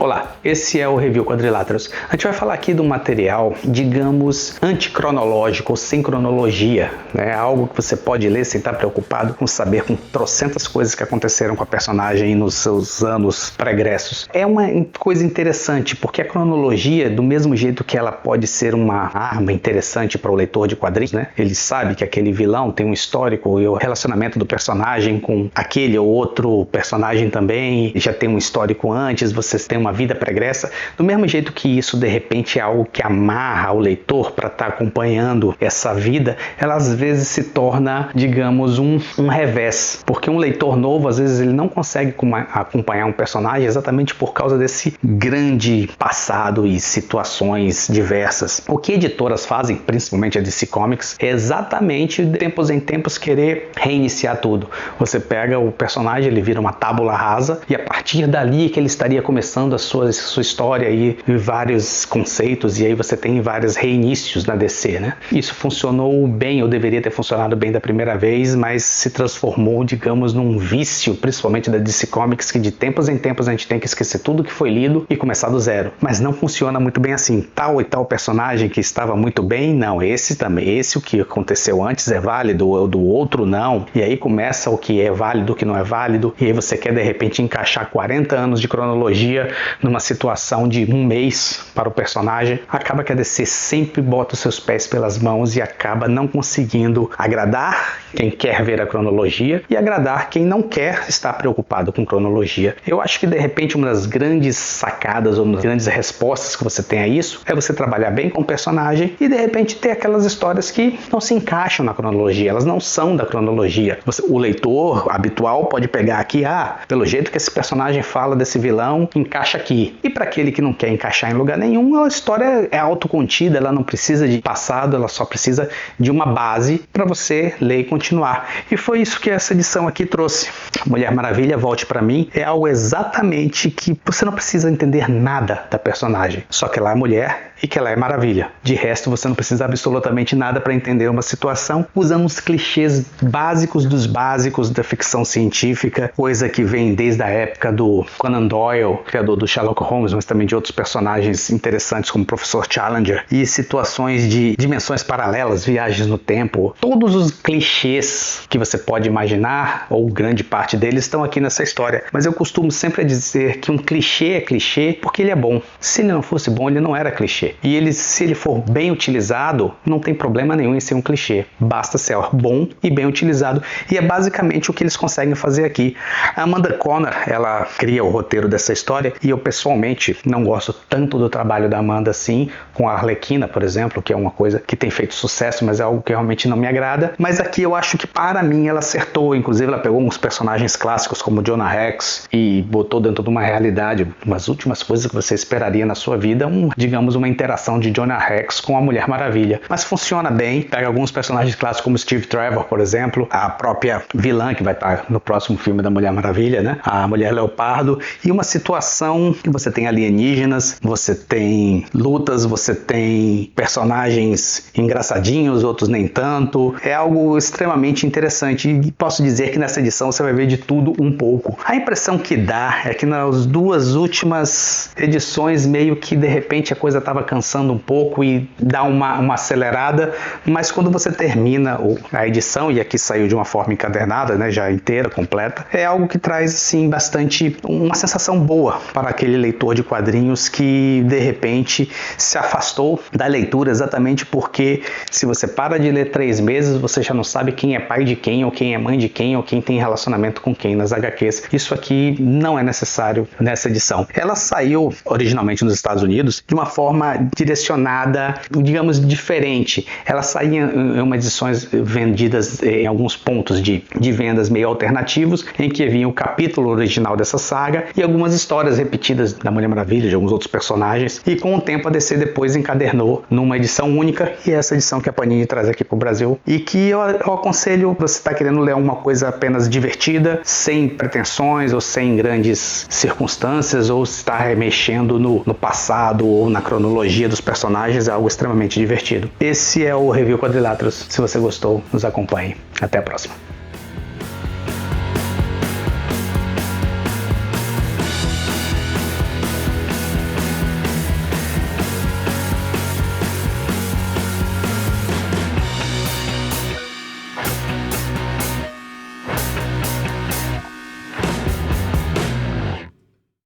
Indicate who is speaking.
Speaker 1: Olá, esse é o Review Quadriláteros. A gente vai falar aqui de um material, digamos, anticronológico ou sem cronologia, né? Algo que você pode ler sem estar preocupado com saber com trocentas coisas que aconteceram com a personagem nos seus anos pregressos. É uma coisa interessante, porque a cronologia, do mesmo jeito que ela pode ser uma arma interessante para o leitor de quadrinhos, né? Ele sabe que aquele vilão tem um histórico e o relacionamento do personagem com aquele ou outro personagem também já tem um histórico antes, você tem uma vida pregressa, do mesmo jeito que isso de repente é algo que amarra o leitor para estar acompanhando essa vida, ela às vezes se torna, digamos, um revés, porque um leitor novo às vezes ele não consegue acompanhar um personagem exatamente por causa desse grande passado e situações diversas. O que editoras fazem, principalmente a DC Comics, é exatamente de tempos em tempos querer reiniciar tudo. Você pega o personagem, ele vira uma tábula rasa e a partir dali que ele estaria começando a sua história e vários conceitos, e aí você tem vários reinícios na DC, né? Isso funcionou bem, ou deveria ter funcionado bem da primeira vez, mas se transformou, digamos, num vício, principalmente da DC Comics, que de tempos em tempos a gente tem que esquecer tudo que foi lido e começar do zero. Mas não funciona muito bem assim. Tal e tal personagem que estava muito bem, não, esse também, esse o que aconteceu antes é válido, o do outro não, e aí começa o que é válido, o que não é válido, e aí você quer de repente encaixar 40 anos de cronologia numa situação de um mês para o personagem. Acaba que a DC sempre bota os seus pés pelas mãos e acaba não conseguindo agradar quem quer ver a cronologia e agradar quem não quer estar preocupado com cronologia. Eu acho que de repente uma das grandes sacadas ou uma das grandes respostas que você tem a isso é você trabalhar bem com o personagem e de repente ter aquelas histórias que não se encaixam na cronologia, elas não são da cronologia. O leitor habitual pode pegar aqui, pelo jeito que esse personagem fala desse vilão, encaixa aqui. E para aquele que não quer encaixar em lugar nenhum, a história é autocontida, ela não precisa de passado, ela só precisa de uma base para você ler e continuar. E foi isso que essa edição aqui trouxe. Mulher Maravilha, Volte Pra Mim, é algo exatamente que você não precisa entender nada da personagem, só que ela é mulher e que ela é maravilha. De resto, você não precisa absolutamente nada para entender uma situação, usando os clichês básicos dos básicos da ficção científica, coisa que vem desde a época do Conan Doyle, criador do Sherlock Holmes, mas também de outros personagens interessantes como o Professor Challenger, e situações de dimensões paralelas, viagens no tempo. Todos os clichês que você pode imaginar, ou grande parte deles, estão aqui nessa história. Mas eu costumo sempre dizer que um clichê é clichê porque ele é bom. Se ele não fosse bom, ele não era clichê. E se ele for bem utilizado, não tem problema nenhum em ser um clichê. Basta ser bom e bem utilizado. E é basicamente o que eles conseguem fazer aqui. A Amanda Conner, ela cria o roteiro dessa história e eu pessoalmente não gosto tanto do trabalho da Amanda assim, com a Arlequina, por exemplo, que é uma coisa que tem feito sucesso, mas é algo que realmente não me agrada. Mas aqui eu acho que para mim ela acertou. Inclusive ela pegou uns personagens clássicos como Jonah Rex e botou dentro de uma realidade, umas últimas coisas que você esperaria na sua vida, digamos uma interação de Jonah Rex com a Mulher Maravilha. Mas funciona bem. Pega alguns personagens clássicos como Steve Trevor, por exemplo, a própria vilã que vai estar no próximo filme da Mulher Maravilha, né? A Mulher Leopardo, e uma situação que você tem alienígenas, você tem lutas, você tem personagens engraçadinhos, outros nem tanto. É algo extremamente interessante e posso dizer que nessa edição você vai ver de tudo um pouco. A impressão que dá é que nas duas últimas edições meio que de repente a coisa estava cansando um pouco e dá uma acelerada, mas quando você termina a edição, e aqui saiu de uma forma encadernada, né, já inteira, completa, é algo que traz assim bastante uma sensação boa para aquele leitor de quadrinhos que de repente se afastou da leitura exatamente porque se você para de ler 3 meses, você já não sabe quem é pai de quem, ou quem é mãe de quem, ou quem tem relacionamento com quem nas HQs. Isso aqui não é necessário nessa edição. Ela saiu originalmente nos Estados Unidos de uma forma direcionada, digamos, diferente. Ela saía em umas edições vendidas em alguns pontos de vendas meio alternativos, em que vinha o capítulo original dessa saga e algumas histórias repetidas da Mulher Maravilha, de alguns outros personagens, e com o tempo a DC depois encadernou numa edição única, e é essa edição que a Panini traz aqui para o Brasil, e que eu aconselho você está querendo ler uma coisa apenas divertida, sem pretensões ou sem grandes circunstâncias, ou está remexendo no passado ou na cronologia dos personagens, é algo extremamente divertido. Esse é o Review Quadriláteros. Se você gostou, nos acompanhe. Até a próxima.